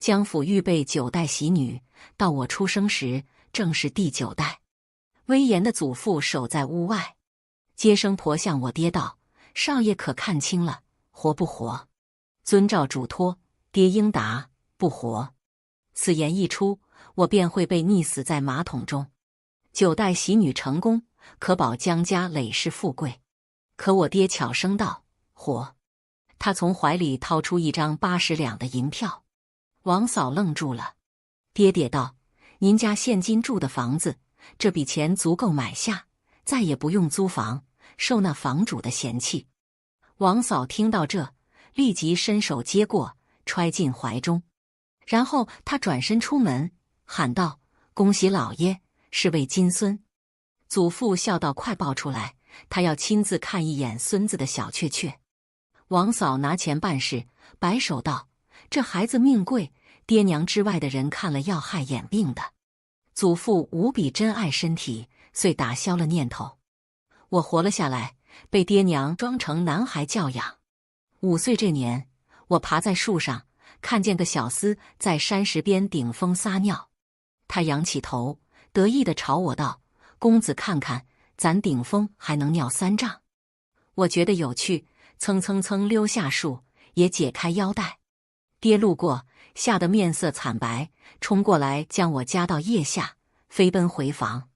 江府预备9代喜女，到我出生时正是第9代。威严的祖父守在屋外，接生婆向我爹道：“少爷可看清了，活不活？”遵照嘱托，爹应答：“不活。”此言一出，我便会被溺死在马桶中。9代喜女成功，可保江家累世富贵。可我爹悄声道：“活。”他从怀里掏出一张80两的银票。王嫂愣住了。爹爹道：“您家现今住的房子，这笔钱足够买下，再也不用租房，受那房主的嫌弃。”王嫂听到这，立即伸手接过，揣进怀中。然后他转身出门，喊道：“恭喜老爷，是位金孙。”祖父笑道：“快抱出来，他要亲自看一眼孙子的小雀雀。”王嫂拿钱办事，摆手道：“这孩子命贵，爹娘之外的人看了要害眼病的。”祖父无比珍爱身体，遂打消了念头。我活了下来，被爹娘装成男孩教养。5岁这年，我爬在树上，看见个小厮在山石边顶峰撒尿。他仰起头，得意地朝我道：“公子看看，咱顶峰还能尿3丈。”我觉得有趣，蹭蹭蹭溜下树，也解开腰带。爹路过，吓得面色惨白，冲过来将我夹到腋下，飞奔回房。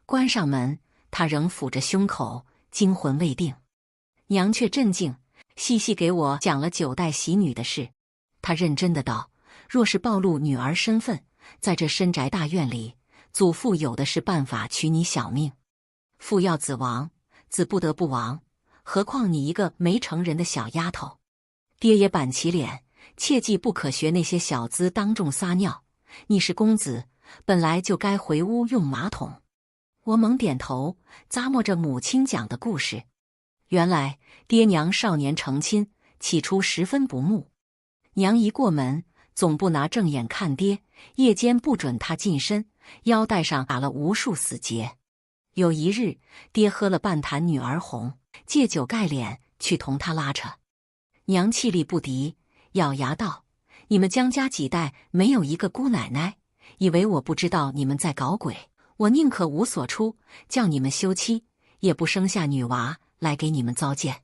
关上门，他仍抚着胸口，惊魂未定。娘却镇静，细细给我讲了9代喜女的事。他认真的道：“若是暴露女儿身份，在这深宅大院里，祖父有的是办法取你小命。父要子亡，子不得不亡，何况你一个没成人的小丫头。”爹也板起脸，切记不可学那些小子当众撒尿。你是公子，本来就该回屋用马桶。我猛点头，咂摸着母亲讲的故事。原来爹娘少年成亲，起初十分不睦。娘一过门，总不拿正眼看爹，夜间不准他近身，腰带上打了无数死结。有一日，爹喝了半坛女儿红，借酒盖脸去同他拉扯。娘气力不敌，咬牙道：“你们江家几代没有一个姑奶奶，以为我不知道你们在搞鬼，我宁可无所出，叫你们休妻，也不生下女娃来给你们糟践。”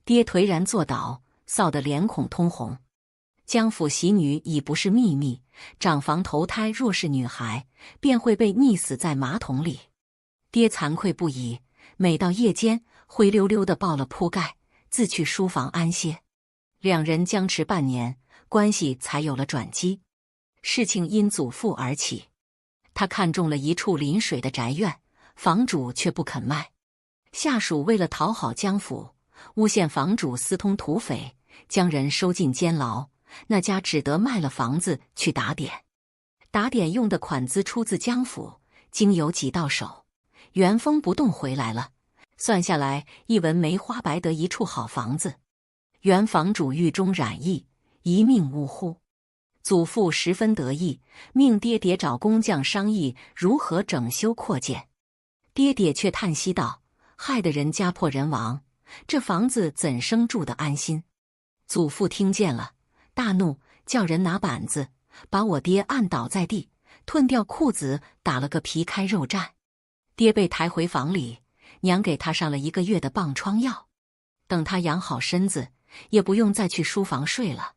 爹颓然坐倒，臊得脸孔通红。江府喜女已不是秘密，长房投胎若是女孩，便会被溺死在马桶里。爹惭愧不已，每到夜间，灰溜溜地抱了铺盖，自去书房安歇。2人僵持半年，关系才有了转机。事情因祖父而起，他看中了一处临水的宅院，房主却不肯卖。下属为了讨好江府，诬陷房主私通土匪，将人收进监牢。那家只得卖了房子去打点。打点用的款资出自江府，经有几到手，原封不动回来了。算下来，一文没花白得一处好房子。原房主狱中染疫，一命呜呼。祖父十分得意，命爹爹找工匠商议如何整修扩建。爹爹却叹息道：“害得人家破人亡，这房子怎生住得安心？”祖父听见了，大怒，叫人拿板子把我爹按倒在地，褪掉裤子，打了个皮开肉绽。爹被抬回房里，娘给他上了1个月的棒疮药。等他养好身子，也不用再去书房睡了。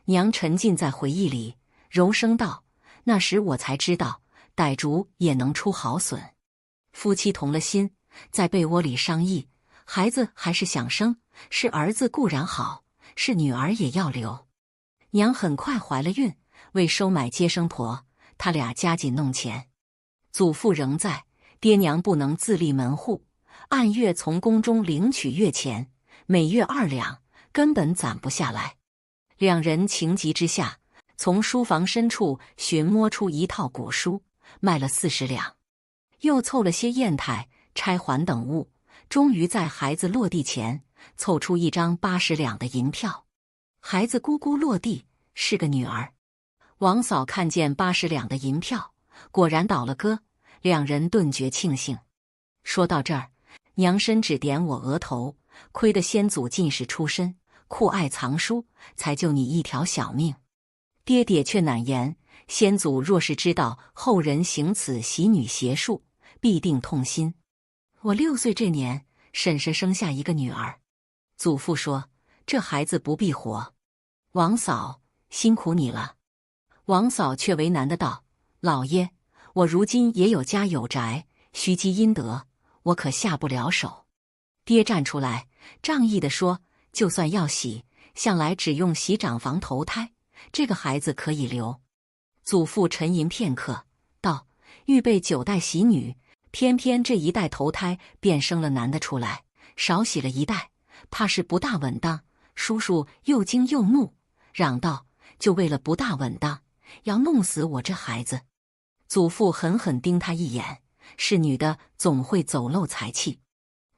娘沉浸在回忆里，柔声道：“那时我才知道，傣族也能出好笋。”夫妻同了心，在被窝里商议，孩子还是想生，是儿子固然好，是女儿也要留。娘很快怀了孕，为收买接生婆，他俩加紧弄钱。祖父仍在，爹娘不能自立门户，按月从宫中领取月钱，每月2两，根本攒不下来。2人情急之下，从书房深处寻摸出一套古书，卖了40两，又凑了些砚台、钗环等物，终于在孩子落地前凑出一张80两的银票。孩子咕咕落地，是个女儿。王嫂看见80两的银票，果然倒了戈，2人顿觉庆幸。说到这儿，娘伸指点我额头，亏得先祖进士出身，酷爱藏书，才救你一条小命。爹爹却难言，先祖若是知道后人行此喜女邪术，必定痛心。我6岁这年，婶婶生下一个女儿，祖父说这孩子不必活。王嫂，辛苦你了。王嫂却为难的道：老爷，我如今也有家有宅，须积阴德，我可下不了手。爹站出来，仗义地说：就算要洗，向来只用洗长房投胎，这个孩子可以留。祖父沉吟片刻，道：预备9代喜女，偏偏这一代投胎便生了男的出来，少洗了一代，怕是不大稳当。叔叔又惊又怒，嚷道：就为了不大稳当，要弄死我这孩子。祖父狠狠盯他一眼，是女的总会走漏财气，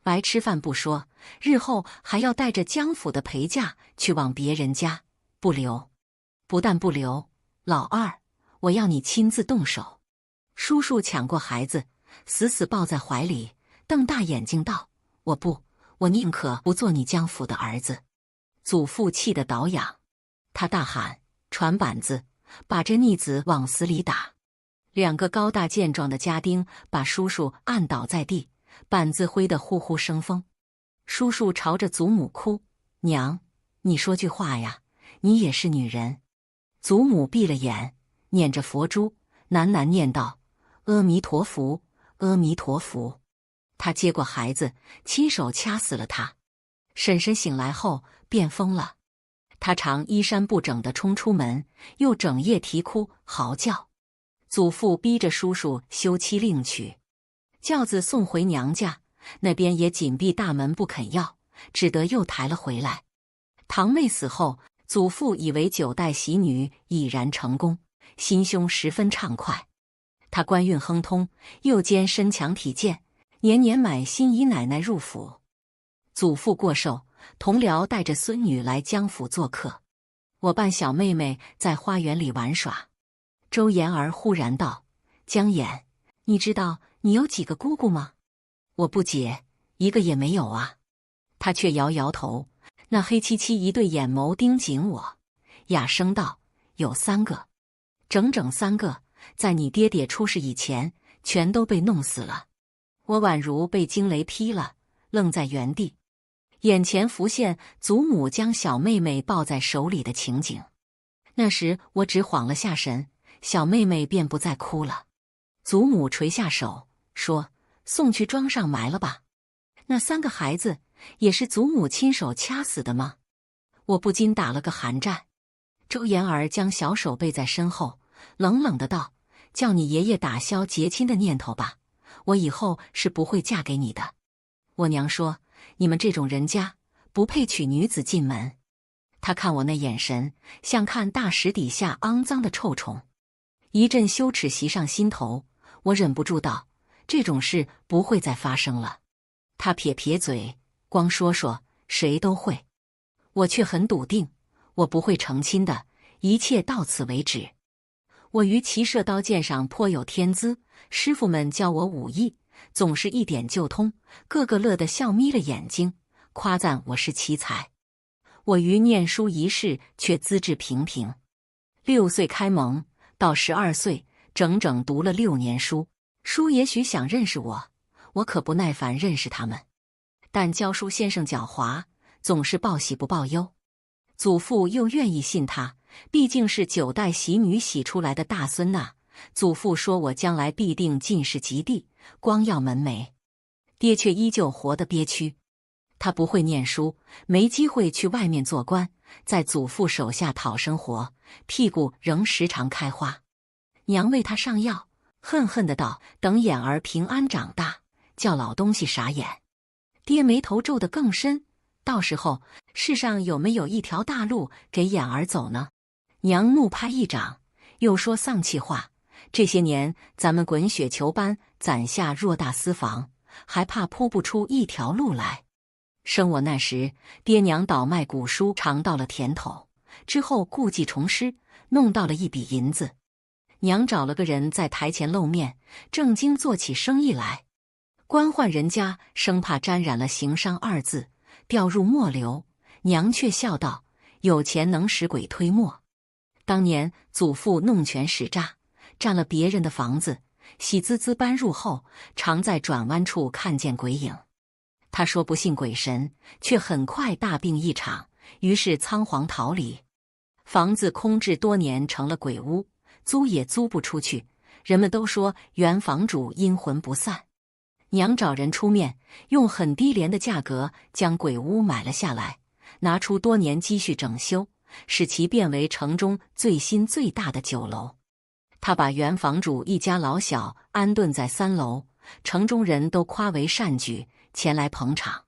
白吃饭不说，日后还要带着江府的陪嫁去往别人家，不留。不但不留，老二，我要你亲自动手。叔叔抢过孩子，死死抱在怀里，瞪大眼睛道：我不，我宁可不做你江府的儿子。祖父气得倒仰，他大喊：传板子，把这逆子往死里打。2个高大健壮的家丁把叔叔按倒在地，板子挥得呼呼生风。叔叔朝着祖母哭：娘，你说句话呀，你也是女人。祖母闭了眼，念着佛珠，喃喃念道：阿弥陀佛，阿弥陀佛。他接过孩子，亲手掐死了他。婶婶醒来后便疯了，她常衣衫不整地冲出门，又整夜啼哭嚎叫。祖父逼着叔叔休妻另娶，轿子送回娘家，那边也紧闭大门不肯要，只得又抬了回来。堂妹死后，祖父以为9代喜女已然成功，心胸十分畅快。他官运亨通，又兼身强体健，年年买新姨奶奶入府。祖父过寿，同僚带着孙女来江府做客，我伴小妹妹在花园里玩耍。周妍儿忽然道：江衍，你知道你有几个姑姑吗？我不解，一个也没有啊。她却摇摇头，那黑漆漆一对眼眸盯紧我，哑声道：有3个，整整3个，在你爹爹出事以前，全都被弄死了。我宛如被惊雷劈了，愣在原地。眼前浮现祖母将小妹妹抱在手里的情景，那时我只晃了下神，小妹妹便不再哭了。祖母垂下手，说：送去庄上埋了吧。那3个孩子也是祖母亲手掐死的吗？我不禁打了个寒战。周妍儿将小手背在身后，冷冷的道：叫你爷爷打消结亲的念头吧，我以后是不会嫁给你的。我娘说：你们这种人家不配娶女子进门。她看我那眼神，像看大石底下肮脏的臭虫，一阵羞耻袭上心头。我忍不住道：这种事不会再发生了。她撇撇嘴，光说说谁都会。我却很笃定，我不会成亲的，一切到此为止。我于骑射刀剑上颇有天资，师傅们教我武艺，总是一点就通，个个乐得笑眯了眼睛，夸赞我是奇才。我于念书一事却资质平平，6岁开蒙，到12岁，整整读了6年书。书也许想认识我，我可不耐烦认识他们。但教书先生狡猾，总是报喜不报忧。祖父又愿意信他，毕竟是9代喜女洗出来的大孙呐。祖父说我将来必定进士及第，光耀门楣。爹却依旧活得憋屈，他不会念书，没机会去外面做官，在祖父手下讨生活，屁股仍时常开花。娘为他上药，恨恨的道：等眼儿平安长大，叫老东西傻眼。爹眉头皱得更深，到时候世上有没有一条大路给眼儿走呢？娘怒拍一掌，又说丧气话：这些年咱们滚雪球般攒下偌大私房，还怕铺不出一条路来。生我那时，爹娘倒卖古书尝到了甜头，之后故技重施，弄到了一笔银子。娘找了个人在台前露面，正经做起生意来。官宦人家生怕沾染了行商2字，掉入末流。娘却笑道：有钱能使鬼推磨。当年祖父弄权使诈，占了别人的房子，喜滋滋搬入后，常在转弯处看见鬼影。他说不信鬼神，却很快大病一场，于是仓皇逃离。房子空置多年，成了鬼屋，租也租不出去。人们都说原房主阴魂不散。娘找人出面，用很低廉的价格将鬼屋买了下来，拿出多年积蓄整修，使其变为城中最新最大的酒楼。他把原房主一家老小安顿在3楼，城中人都夸为善举，前来捧场。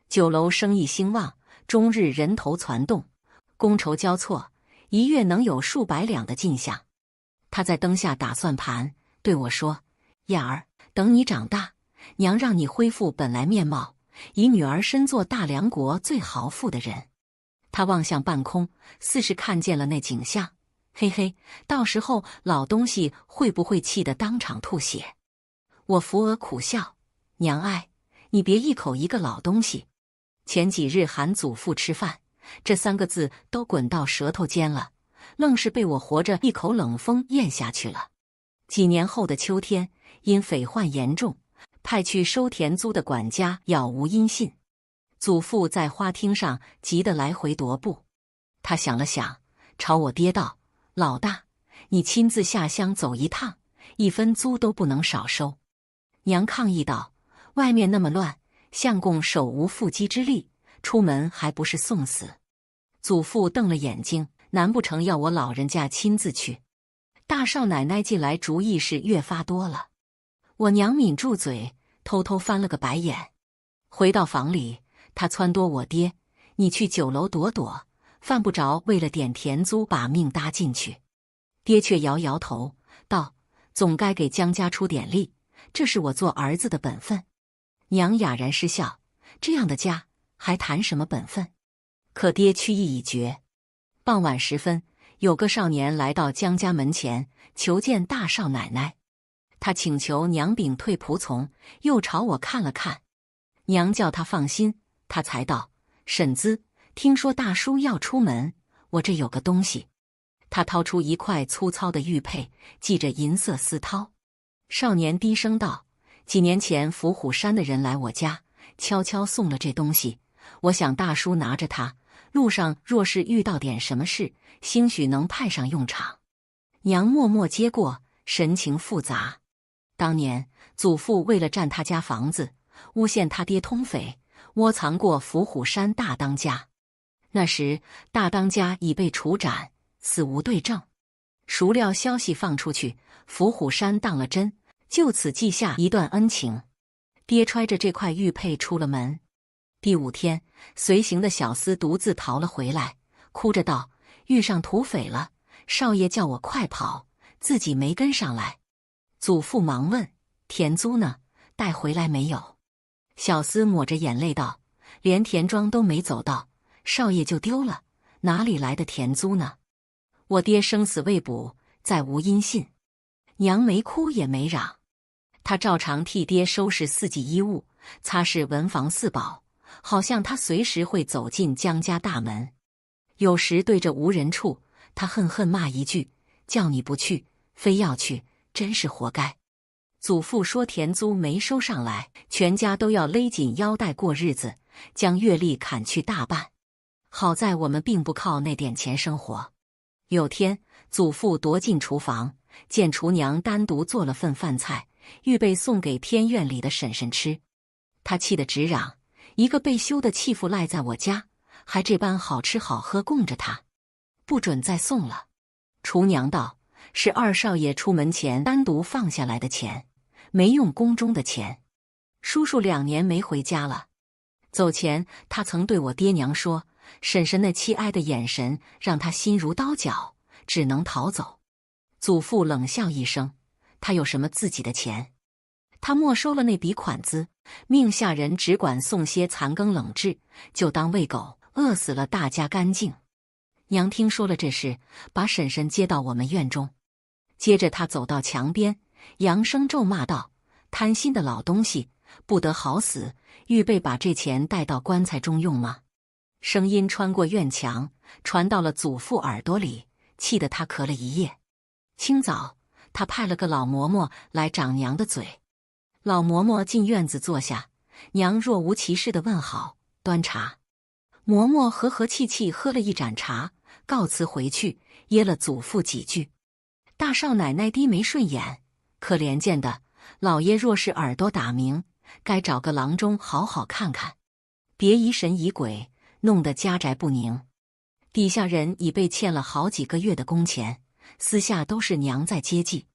酒楼生意兴旺，终日人头攒动，觥筹交错，一月能有数百两的进项。他在灯下打算盘，对我说：“燕儿，等你长大，娘让你恢复本来面貌，以女儿身做大梁国最豪富的人。”他望向半空，似是看见了那景象。嘿嘿，到时候老东西会不会气得当场吐血？我扶额苦笑：“娘爱，你别一口一个老东西。”前几日喊祖父吃饭，这3个字都滚到舌头尖了，愣是被我活着一口冷风咽下去了。几年后的秋天，因匪患严重，派去收田租的管家杳无音信。祖父在花厅上急得来回踱步。他想了想，朝我爹道：“老大，你亲自下乡走一趟，1分租都不能少收。”娘抗议道：“外面那么乱，相公手无缚鸡之力，出门还不是送死？”祖父瞪了眼睛，难不成要我老人家亲自去？大少奶奶近来主意是越发多了。我娘抿住嘴，偷偷翻了个白眼。回到房里，她撺掇我爹：“你去酒楼躲躲，犯不着为了点田租把命搭进去。”爹却摇摇头，道：“总该给江家出点力，这是我做儿子的本分。”娘哑然失笑：“这样的家还谈什么本分？”可爹去意已决。傍晚时分，有个少年来到江家门前，求见大少奶奶。他请求娘禀退仆从，又朝我看了看。娘叫他放心，他才道：“婶子，听说大叔要出门，我这有个东西。”他掏出一块粗糙的玉佩，系着银色丝绦。少年低声道：“几年前伏虎山的人来我家，悄悄送了这东西。我想大叔拿着它，路上若是遇到点什么事，兴许能派上用场。”娘默默接过，神情复杂。当年祖父为了占他家房子，诬陷他爹通匪，窝藏过伏虎山大当家。那时大当家已被处斩，死无对证。孰料消息放出去，伏虎山当了真，就此记下一段恩情。爹揣着这块玉佩出了门。第5天，随行的小厮独自逃了回来，哭着道：“遇上土匪了，少爷叫我快跑，自己没跟上来。”祖父忙问：“田租呢？带回来没有？”小厮抹着眼泪道：“连田庄都没走到，少爷就丢了，哪里来的田租呢？”我爹生死未卜，再无音信。娘没哭也没嚷，他照常替爹收拾4季衣物，擦拭文房4宝，好像他随时会走进江家大门。有时对着无人处，他恨恨骂一句：“叫你不去，非要去，真是活该。”祖父说田租没收上来，全家都要勒紧腰带过日子，将月例砍去大半。好在我们并不靠那点钱生活。有天，祖父踱进厨房，见厨娘单独做了份饭菜，预备送给偏院里的婶婶吃。他气得直嚷：“一个被休的弃妇赖在我家，还这般好吃好喝供着他，不准再送了。”厨娘道：“是二少爷出门前单独放下来的钱，没用宫中的钱。叔叔2年没回家了。走前，他曾对我爹娘说，婶婶那凄哀的眼神让他心如刀绞，只能逃走。”祖父冷笑一声：“他有什么自己的钱？他没收了那笔款子，命下人只管送些残羹冷炙，就当喂狗，饿死了大家干净。”娘听说了这事，把婶婶接到我们院中。接着他走到墙边，扬声咒骂道：“贪心的老东西，不得好死！预备把这钱带到棺材中用吗？”声音穿过院墙，传到了祖父耳朵里，气得他咳了一夜。清早，他派了个老嬷嬷来掌娘的嘴。老嬷嬷进院子坐下，娘若无其事地问好，端茶。嬷嬷和和气气喝了一盏茶，告辞回去，噎了祖父几句。大少奶奶低眉顺眼，可怜见的，老爷若是耳朵打鸣，该找个郎中好好看看，别疑神疑鬼，弄得家宅不宁。底下人已被欠了好几个月的工钱，私下都是娘在接济。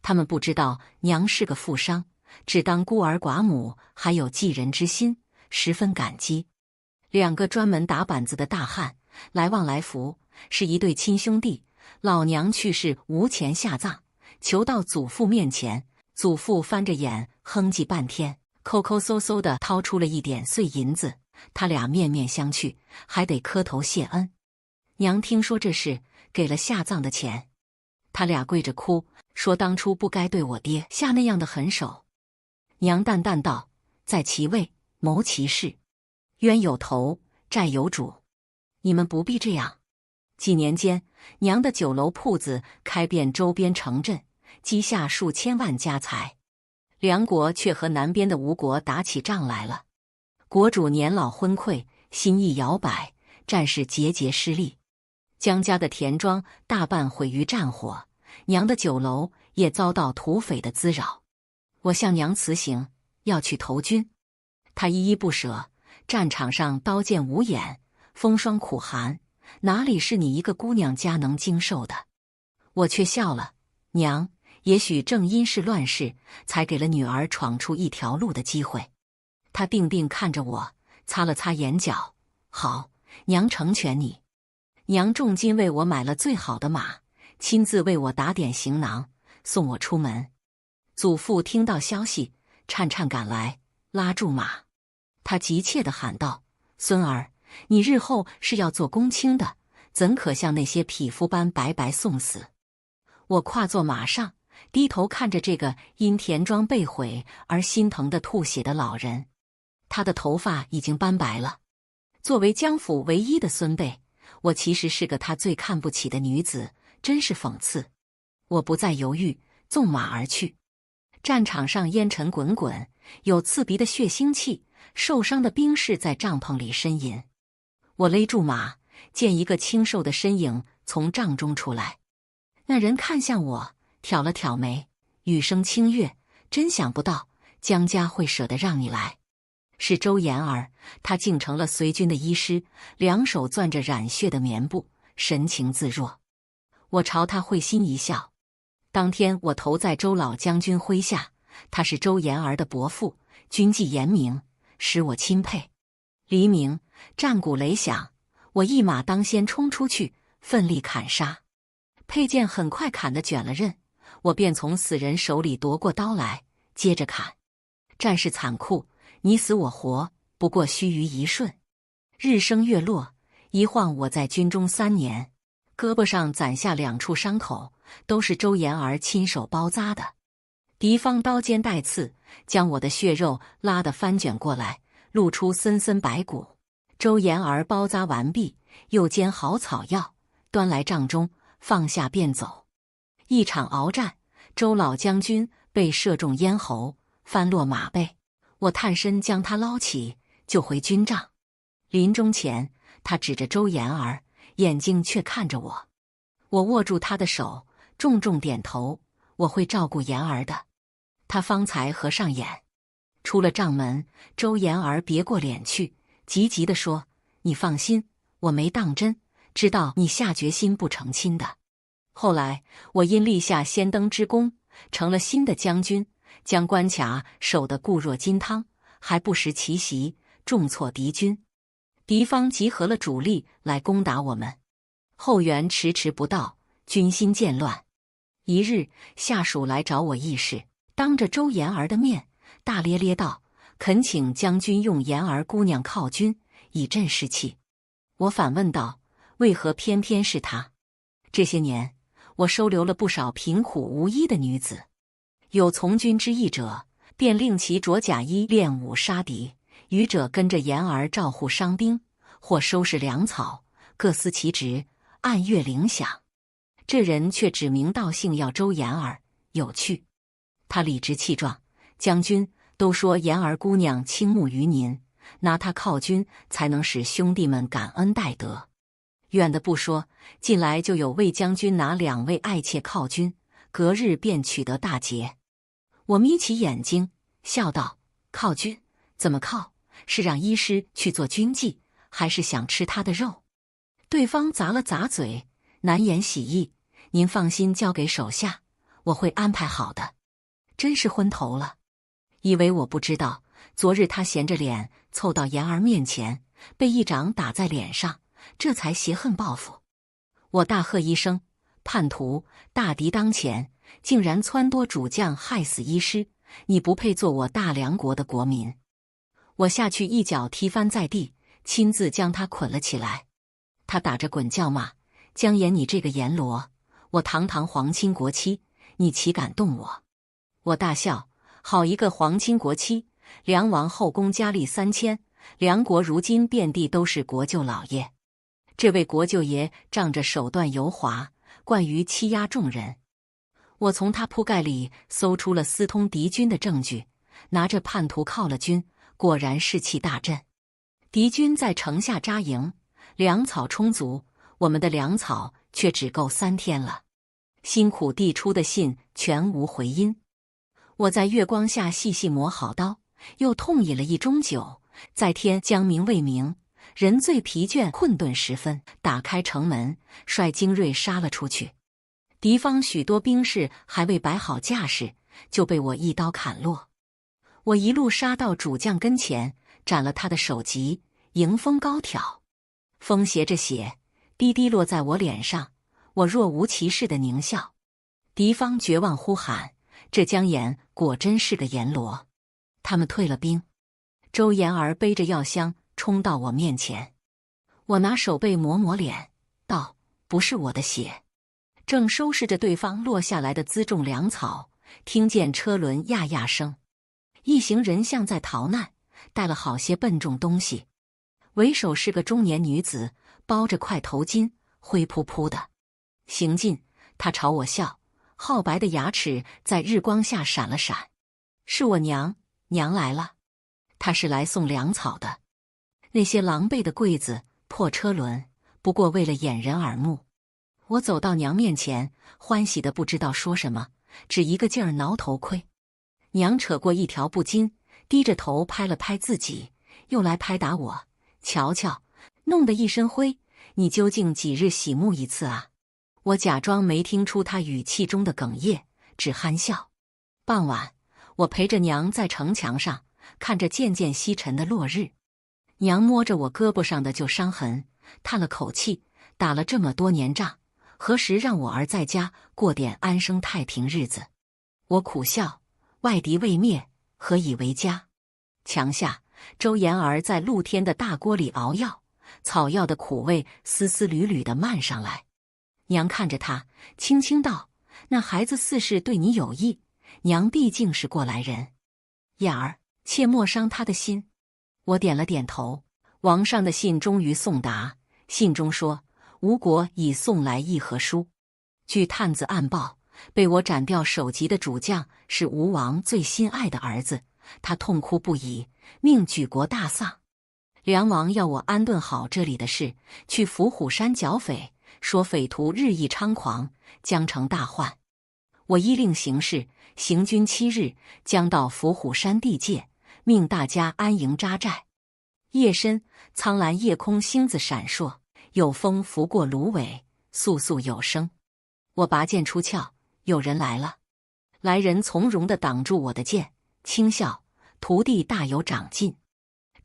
他们不知道娘是个富商，只当孤儿寡母还有济人之心，十分感激。2个专门打板子的大汉来旺来福，是一对亲兄弟。老娘去世无钱下葬，求到祖父面前。祖父翻着眼哼唧半天，抠抠搜搜地掏出了一点碎银子，他俩面面相觑，还得磕头谢恩。娘听说这事，给了下葬的钱。他俩跪着哭，说当初不该对我爹下那样的狠手。娘淡淡道：“在其位，谋其事，冤有头，债有主，你们不必这样。”几年间，娘的酒楼铺子开遍周边城镇，积下数千万家财。梁国却和南边的吴国打起仗来了。国主年老昏聩，心意摇摆，战事节节失利。姜家的田庄大半毁于战火，娘的酒楼也遭到土匪的滋扰。我向娘辞行，要去投军，她依依不舍。战场上刀剑无眼，风霜苦寒，哪里是你一个姑娘家能经受的？我却笑了，娘，也许正因是乱世，才给了女儿闯出一条路的机会。她定定看着我，擦了擦眼角，好，娘成全你。娘重金为我买了最好的马，亲自为我打点行囊，送我出门。祖父听到消息，颤颤赶来，拉住马。他急切地喊道：“孙儿，你日后是要做公卿的，怎可像那些匹夫般白白送死？”我跨坐马上，低头看着这个因田庄被毁而心疼的吐血的老人。他的头发已经斑白了。作为江府唯一的孙辈，我其实是个他最看不起的女子，真是讽刺。我不再犹豫，纵马而去。战场上烟尘滚滚，有刺鼻的血腥气，受伤的兵士在帐篷里呻吟。我勒住马，见一个清瘦的身影从帐中出来。那人看向我，挑了挑眉，语声清越：“真想不到江家会舍得让你来。”是周延儿，他竟成了随军的医师，两手攥着染血的棉布，神情自若。我朝他会心一笑。当天我投在周老将军麾下，他是周延儿的伯父，军纪严明，使我钦佩。黎明，战鼓擂响，我一马当先冲出去，奋力砍杀。佩剑很快砍得卷了刃，我便从死人手里夺过刀来，接着砍。战事残酷，你死我活，不过须臾一瞬。日升月落，一晃我在军中3年，胳膊上攒下2处伤口，都是周延儿亲手包扎的。敌方刀尖带刺，将我的血肉拉得翻卷过来，露出森森白骨。周延儿包扎完毕，又煎好草药，端来帐中，放下便走。一场鏖战，周老将军被射中咽喉，翻落马背。我探身将他捞起，就回军帐。临终前，他指着周延儿，眼睛却看着我。我握住他的手，重重点头：“我会照顾延儿的。”他方才合上眼。出了帐门，周延儿别过脸去，急急地说：“你放心，我没当真，知道你下决心不成亲的。”后来我因立下先登之功，成了新的将军，将关卡守得固若金汤，还不时奇袭，重挫敌军。敌方集合了主力来攻打我们，后援迟迟不到，军心渐乱。一日，下属来找我议事，当着周延儿的面，大咧咧道：“恳请将军用延儿姑娘犒军，以振士气。”我反问道：“为何偏偏是她？”这些年，我收留了不少贫苦无依的女子，有从军之意者，便令其着甲衣练武杀敌；余者跟着延儿照护伤兵，或收拾粮草，各司其职，按月领饷。这人却指名道姓要周妍儿，有趣。他理直气壮：“将军，都说妍儿姑娘倾慕于您，拿她犒军，才能使兄弟们感恩戴德。远的不说，近来就有魏将军拿2位爱妾犒军，隔日便取得大捷。”我眯起眼睛，笑道：“犒军怎么犒？是让医师去做军妓，还是想吃他的肉？”对方咂了咂嘴，难掩喜意：“您放心交给手下，我会安排好的。”真是昏头了，以为我不知道，昨日他闲着脸凑到妍儿面前，被一掌打在脸上，这才泄恨报复。我大喝一声：“叛徒！大敌当前，竟然撺掇主将害死医师，你不配做我大梁国的国民！”我下去一脚踢翻在地，亲自将他捆了起来。他打着滚叫骂：“姜妍，你这个阎罗！我堂堂皇亲国戚，你岂敢动我？”我大笑：“好一个皇亲国戚！梁王后宫佳丽3000，梁国如今遍地都是国舅老爷。这位国舅爷仗着手段油滑，惯于欺压众人。”我从他铺盖里搜出了私通敌军的证据，拿着叛徒犒了军，果然士气大振。敌军在城下扎营，粮草充足，我们的粮草却只够3天了。辛苦递出的信全无回音。我在月光下细细磨好刀，又痛饮了一盅酒。在天将明未明，人最疲倦困顿时分，打开城门，率精锐杀了出去。敌方许多兵士还未摆好架势，就被我一刀砍落。我一路杀到主将跟前，斩了他的首级，迎风高挑。风携着血滴滴落在我脸上，我若无其事的狞笑。敌方绝望呼喊：“这姜妍果真是个阎罗！”他们退了兵。周妍儿背着药箱冲到我面前，我拿手背抹抹脸，道：“不是我的血。”正收拾着对方落下来的辎重粮草，听见车轮呀呀声，一行人像在逃难，带了好些笨重东西。为首是个中年女子，包着块头巾，灰扑扑的。行近，她朝我笑，皓白的牙齿在日光下闪了闪。是我娘，娘来了。她是来送粮草的。那些狼狈的柜子、破车轮，不过为了掩人耳目。我走到娘面前，欢喜的不知道说什么，只一个劲儿挠头盔。娘扯过一条布巾，低着头拍了拍自己，又来拍打我。瞧瞧，弄得一身灰，你究竟几日洗沐一次啊？我假装没听出她语气中的哽咽，只憨笑。傍晚，我陪着娘在城墙上看着渐渐西沉的落日。娘摸着我胳膊上的旧伤痕，叹了口气，打了这么多年仗，何时让我儿在家过点安生太平日子？我苦笑，外敌未灭，何以为家？墙下，周妍儿在露天的大锅里熬药，草药的苦味丝丝缕缕地漫上来。娘看着她，轻轻道：“那孩子似是对你有意，娘毕竟是过来人，燕儿，切莫伤他的心。”我点了点头。王上的信终于送达，信中说吴国已送来议和书。据探子暗报，被我斩掉首级的主将是吴王最心爱的儿子，他痛哭不已，命举国大丧。梁王要我安顿好这里的事，去伏虎山剿匪，说匪徒日益猖狂，将成大患。我依令行事，行军7日，将到伏虎山地界，命大家安营扎寨。夜深，苍蓝夜空星子闪烁，有风拂过芦苇，簌簌有声。我拔剑出鞘，有人来了。来人从容地挡住我的剑，轻笑：“徒弟大有长进。”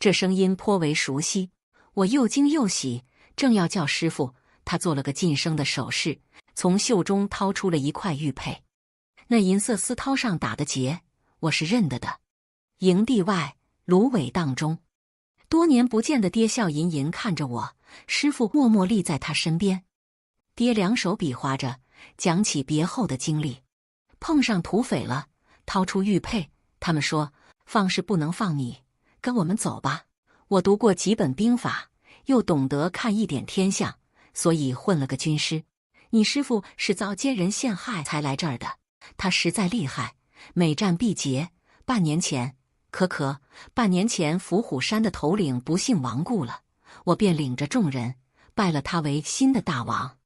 这声音颇为熟悉，我又惊又喜，正要叫师傅，他做了个噤声的手势，从袖中掏出了一块玉佩。那银色丝绦上打的结，我是认得的。营地外，芦苇荡中，多年不见的爹笑吟吟看着我，师傅默默立在他身边。爹两手比划着，讲起别后的经历。碰上土匪了，掏出玉佩，他们说放是不能放你，跟我们走吧。我读过几本兵法，又懂得看一点天象，所以混了个军师。你师父是遭奸人陷害才来这儿的，他实在厉害，每战必捷。半年前，半年前伏虎山的头领不幸亡故了，我便领着众人拜了他为新的大王。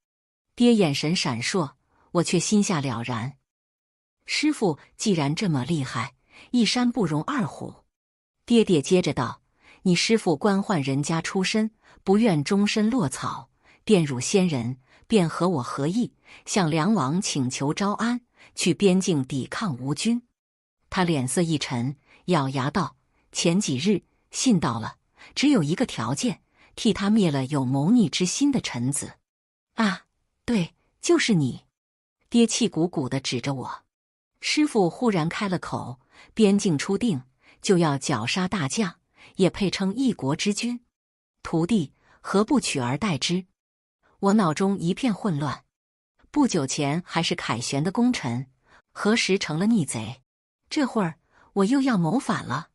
爹眼神闪烁，我却心下了然。师父既然这么厉害，一山不容二虎。爹爹接着道：“你师父官宦人家出身，不愿终身落草，玷辱先人，便和我合议，向梁王请求招安，去边境抵抗吴军。”他脸色一沉，咬牙道：“前几日信到了，只有一个条件，替他灭了有谋逆之心的臣子。”啊，对，就是你！爹气鼓鼓地指着我。师父忽然开了口：“边境初定，就要绞杀大将，也配称一国之君。徒弟何不取而代之？”我脑中一片混乱。不久前还是凯旋的功臣，何时成了逆贼？这会儿我又要谋反了。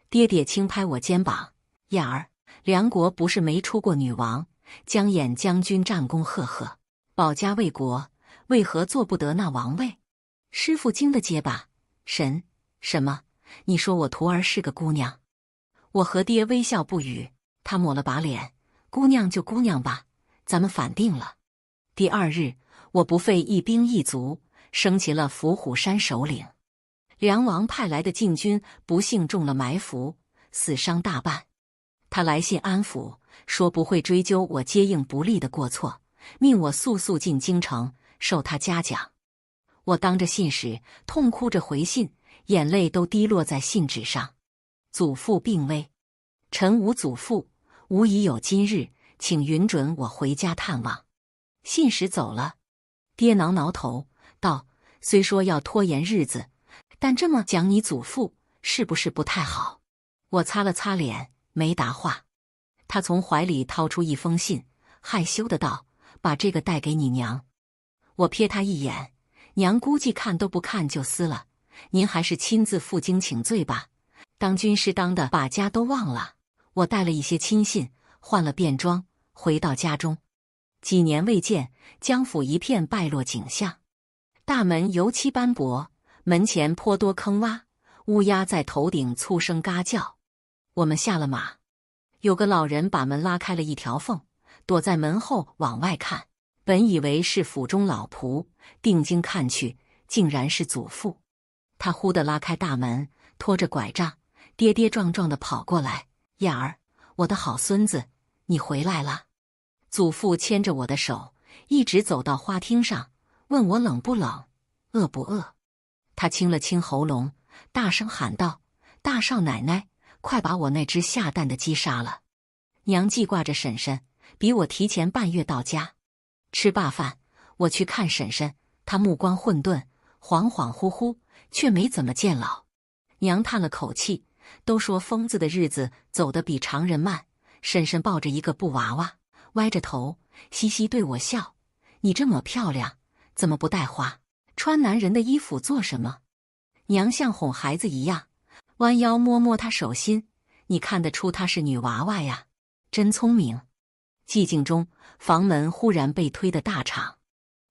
爹爹轻拍我肩膀：“燕儿，梁国不是没出过女王，江衍将军战功赫赫，保家卫国，为何做不得那王位？”师父惊得结巴：“什么？你说我徒儿是个姑娘？”我和爹微笑不语，他抹了把脸：“姑娘就姑娘吧，咱们反定了。”第二日，我不费一兵一卒，生擒了伏虎山首领。梁王派来的禁军不幸中了埋伏，死伤大半。他来信安抚，说不会追究我接应不利的过错，命我速速进京城，受他嘉奖。我当着信使痛哭着回信，眼泪都滴落在信纸上。祖父病危，臣无祖父，无已有今日，请允准我回家探望。信使走了，爹挠挠头道：“虽说要拖延日子，但这么讲你祖父是不是不太好？”我擦了擦脸，没答话。他从怀里掏出一封信，害羞的道：“把这个带给你娘。”我瞥他一眼，娘估计看都不看就撕了。您还是亲自赴京请罪吧。当军师当的把家都忘了。我带了一些亲信，换了便装，回到家中。几年未见，江府一片败落景象。大门油漆斑驳，门前颇多坑洼，乌鸦在头顶粗声嘎叫。我们下了马，有个老人把门拉开了一条缝，躲在门后往外看。本以为是府中老仆，定睛看去，竟然是祖父。他忽地拉开大门，拖着拐杖，跌跌撞撞地跑过来：“燕儿，我的好孙子，你回来了。”祖父牵着我的手，一直走到花厅上，问我冷不冷，饿不饿。他清了清喉咙，大声喊道：“大少奶奶，快把我那只下蛋的鸡杀了！娘记挂着婶婶，比我提前半月到家。”吃罢饭，我去看婶婶，她目光混沌，恍恍惚惚，却没怎么见老。娘叹了口气，都说疯子的日子走得比常人慢。婶婶抱着一个布娃娃，歪着头，嘻嘻对我笑：“你这么漂亮，怎么不带花？穿男人的衣服做什么？”娘像哄孩子一样，弯腰摸摸她手心：“你看得出她是女娃娃呀，真聪明。”寂静中，房门忽然被推得大敞，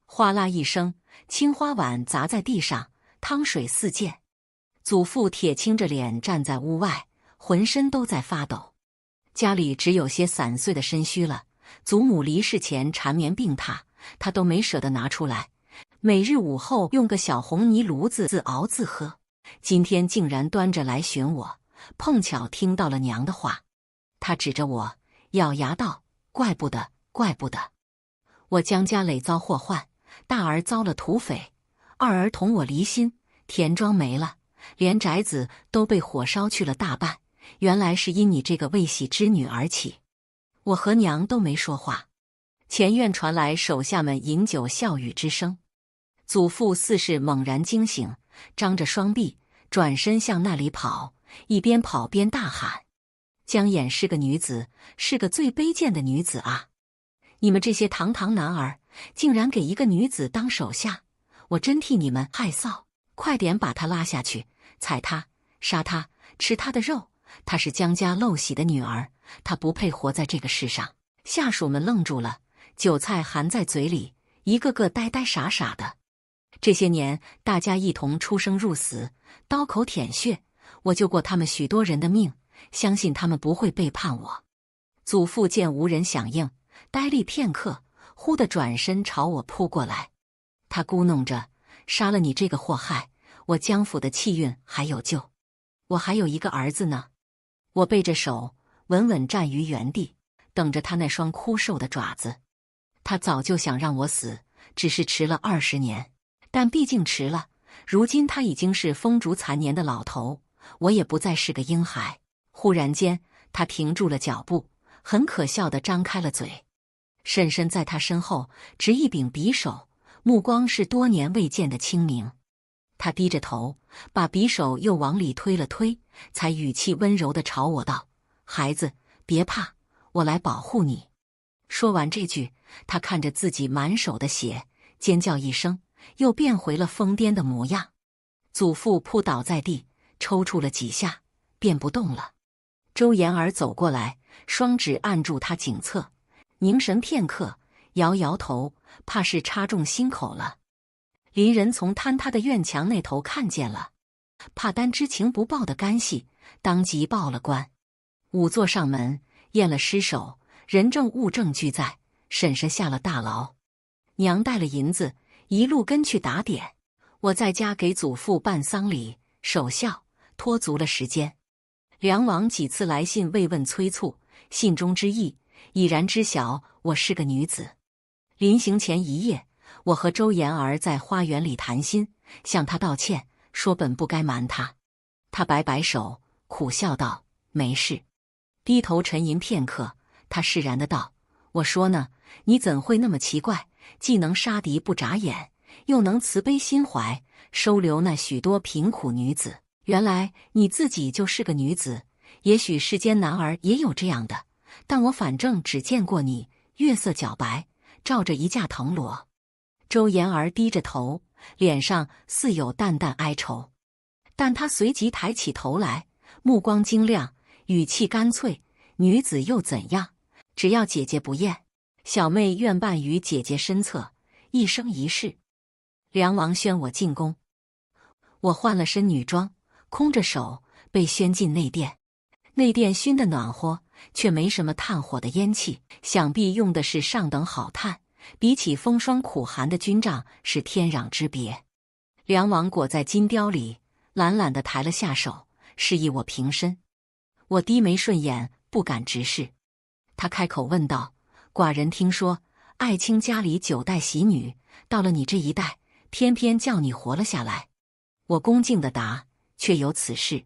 哗啦一声，青花碗砸在地上，汤水四溅。祖父铁青着脸站在屋外，浑身都在发抖。家里只有些散碎的身躯了，祖母离世前缠绵病榻，他都没舍得拿出来，每日午后用个小红泥炉子自熬自喝。今天竟然端着来寻我，碰巧听到了娘的话。他指着我，咬牙道：“怪不得，怪不得！我江家累遭祸患，大儿遭了土匪，二儿同我离心，田庄没了，连宅子都被火烧去了大半。原来是因你这个未喜之女而起。”我和娘都没说话。前院传来手下们饮酒笑语之声。祖父似是猛然惊醒，张着双臂，转身向那里跑，一边跑边大喊：“江衍是个女子，是个最卑贱的女子啊！你们这些堂堂男儿，竟然给一个女子当手下，我真替你们害臊！快点把她拉下去，踩她，杀她，吃她的肉！她是江家陋习的女儿，她不配活在这个世上。”下属们愣住了，酒菜含在嘴里，一个个呆呆傻傻的。这些年，大家一同出生入死，刀口舔血，我救过他们许多人的命，相信他们不会背叛我。祖父见无人响应，呆立片刻，忽地转身朝我扑过来。他咕哝着：“杀了你这个祸害，我江府的气运还有救。我还有一个儿子呢。”我背着手，稳稳站于原地，等着他那双枯瘦的爪子。他早就想让我死，只是迟了20年。但毕竟迟了，如今他已经是风烛残年的老头，我也不再是个婴孩。忽然间，他停住了脚步，很可笑地张开了嘴。婶婶在他身后执一柄匕首，目光是多年未见的清明。他低着头，把匕首又往里推了推，才语气温柔地朝我道：“孩子，别怕，我来保护你。”说完这句，他看着自己满手的血，尖叫一声，又变回了疯癫的模样。祖父扑倒在地，抽搐了几下，便不动了。周延儿走过来，双指按住他颈侧，凝神片刻，摇摇头，怕是插中心口了。邻人从坍塌的院墙那头看见了，怕担知情不报的干系，当即报了官。仵作上门验了尸首，人证物证俱在，婶婶下了大牢。娘带了银子，一路跟去打点。我在家给祖父办丧礼，守孝，拖足了时间。梁王几次来信慰问催促，信中之意已然知晓我是个女子。临行前一夜，我和周延儿在花园里谈心，向他道歉，说本不该瞒他。他摆摆手，苦笑道：“没事。”低头沉吟片刻，他释然的道：“我说呢，你怎会那么奇怪？既能杀敌不眨眼，又能慈悲心怀，收留那许多贫苦女子。原来你自己就是个女子，也许世间男儿也有这样的，但我反正只见过你，月色皎白，罩着一架藤萝。”周延儿低着头，脸上似有淡淡哀愁，但他随即抬起头来，目光晶亮，语气干脆：“女子又怎样？只要姐姐不厌，小妹愿伴于姐姐身侧，一生一世。”梁王宣我进宫，我换了身女装，空着手被宣进内殿。内殿熏得暖和，却没什么炭火的烟气，想必用的是上等好炭，比起风霜苦寒的军帐是天壤之别。梁王裹在金貂里，懒懒地抬了下手，示意我平身。我低眉顺眼，不敢直视。他开口问道：“寡人听说爱卿家里9代喜女，到了你这一代，偏偏叫你活了下来。”我恭敬地答：“确有此事。”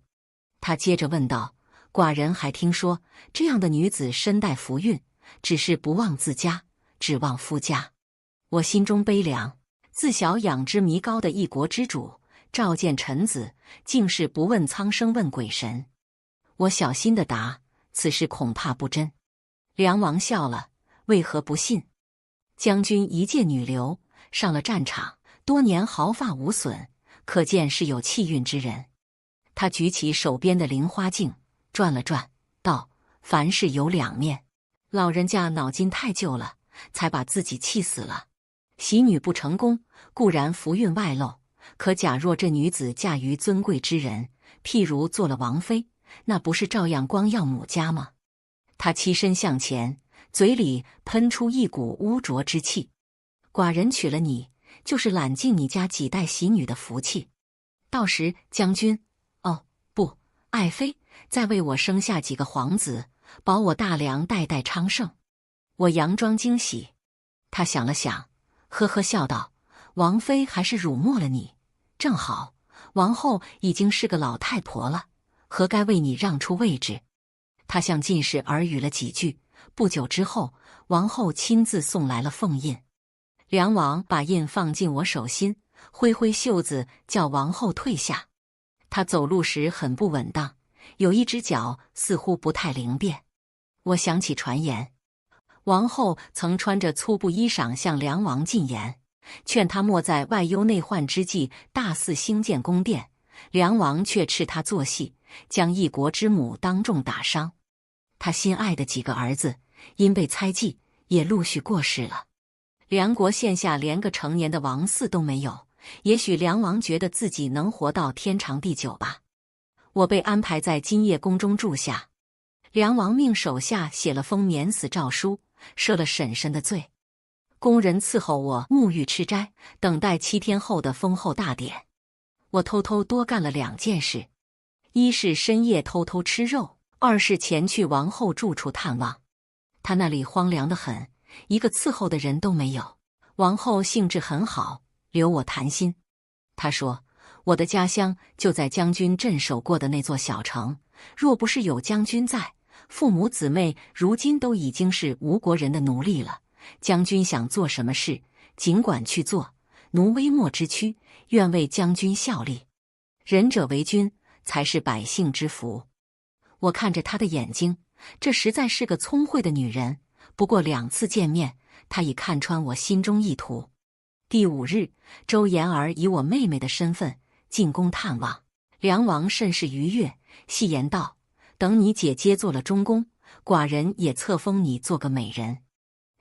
他接着问道：“寡人还听说这样的女子身带福运，只是不忘自家，只忘夫家。”我心中悲凉，自小养之弥高的一国之主，召见臣子，竟是不问苍生问鬼神。我小心地答：“此事恐怕不真。”梁王笑了：“为何不信？将军一介女流，上了战场，多年毫发无损，可见是有气运之人。”他举起手边的菱花镜，转了转，道：“凡事有两面，老人家脑筋太旧了，才把自己气死了。喜女不成功，固然福运外露，可假若这女子嫁于尊贵之人，譬如做了王妃，那不是照样光耀母家吗？”他欺身向前，嘴里喷出一股污浊之气：“寡人娶了你，就是揽尽你家几代喜女的福气。到时将军，哦不，爱妃，再为我生下几个皇子，保我大梁代代昌盛。”我佯装惊喜。他想了想，呵呵笑道：“王妃还是辱没了你。正好，王后已经是个老太婆了，何该为你让出位置？”他向进士耳语了几句，不久之后，王后亲自送来了凤印。梁王把印放进我手心，挥挥袖子叫王后退下。他走路时很不稳当，有一只脚似乎不太灵便。我想起传言，王后曾穿着粗布衣裳向梁王进言，劝他莫在外忧内患之际大肆兴建宫殿。梁王却斥他做戏，将一国之母当众打伤。他心爱的几个儿子因被猜忌，也陆续过世了。梁国县下连个成年的王嗣都没有，也许梁王觉得自己能活到天长地久吧。我被安排在金叶宫中住下，梁王命手下写了封免死诏书，赦了婶婶的罪。宫人伺候我沐浴吃斋，等待7天后的封后大典。我偷偷多干了2件事：一是深夜偷偷吃肉，二是前去王后住处探望。她那里荒凉得很，一个伺候的人都没有。王后兴致很好，留我谈心。她说，我的家乡就在将军镇守过的那座小城，若不是有将军在，父母姊妹如今都已经是吴国人的奴隶了。将军想做什么事，尽管去做，奴微末之躯，愿为将军效力。仁者为君，才是百姓之福。我看着她的眼睛，这实在是个聪慧的女人。不过2次见面，她已看穿我心中意图。第5日，周延儿以我妹妹的身份进宫探望，梁王甚是愉悦，戏言道：“等你姐接做了中宫，寡人也册封你做个美人。”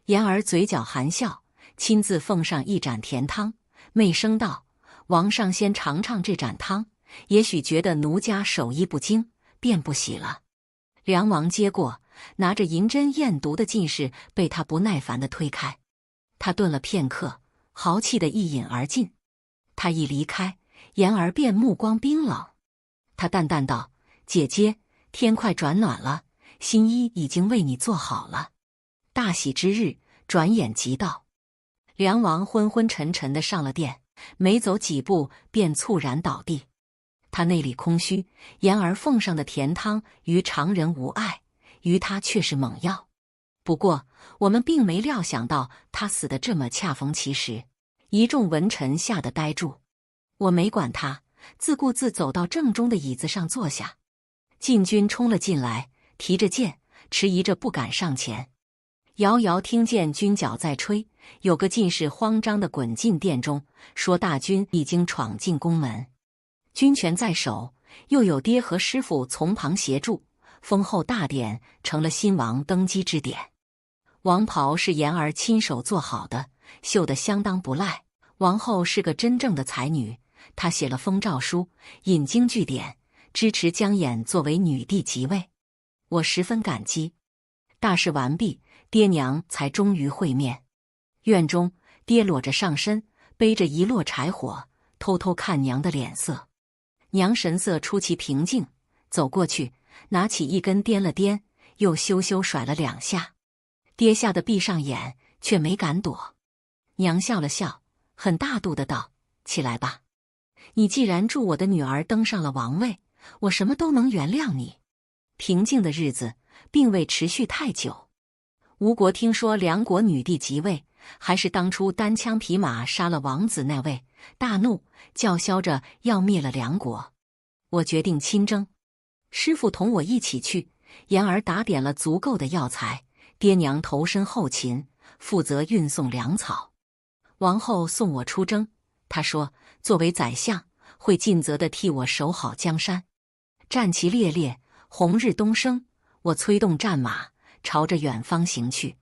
延儿嘴角含笑，亲自奉上一盏甜汤，媚声道：“王上先尝尝这盏汤，也许觉得奴家手艺不精，便不喜了。”梁王接过，拿着银针验毒的进士被他不耐烦地推开。他顿了片刻，豪气地一饮而尽。他一离开，延儿便目光冰冷。他淡淡道：“姐姐，天快转暖了，新衣已经为你做好了。”大喜之日转眼即到。梁王昏昏沉沉地上了殿，没走几步便猝然倒地。他内里空虚，延儿奉上的甜汤于常人无碍，于他却是猛药。不过我们并没料想到他死得这么恰逢其时，一众文臣吓得呆住。我没管他，自顾自走到正中的椅子上坐下。禁军冲了进来，提着剑，迟疑着不敢上前。遥遥听见军角在吹，有个进士慌张地滚进殿中，说大军已经闯进宫门，军权在手，又有爹和师傅从旁协助，封后大典成了新王登基之典。王袍是延儿亲手做好的，绣得相当不赖。王后是个真正的才女，她写了封诏书，引经据典，支持江衍作为女帝即位。我十分感激。大事完毕，爹娘才终于会面。院中，爹裸着上身，背着一摞柴火，偷偷看娘的脸色。娘神色出奇平静，走过去，拿起一根掂了掂，又羞羞甩了2下。爹吓得闭上眼，却没敢躲。娘笑了笑，很大度的道：“起来吧，你既然助我的女儿登上了王位，我什么都能原谅你。”平静的日子并未持续太久。吴国听说梁国女帝即位，还是当初单枪匹马杀了王子那位，大怒，叫嚣着要灭了梁国。我决定亲征，师傅同我一起去。延儿打点了足够的药材，爹娘投身后勤，负责运送粮草。王后送我出征，她说作为宰相，会尽责地替我守好江山。战旗猎猎，红日东升，我催动战马，朝着远方行去。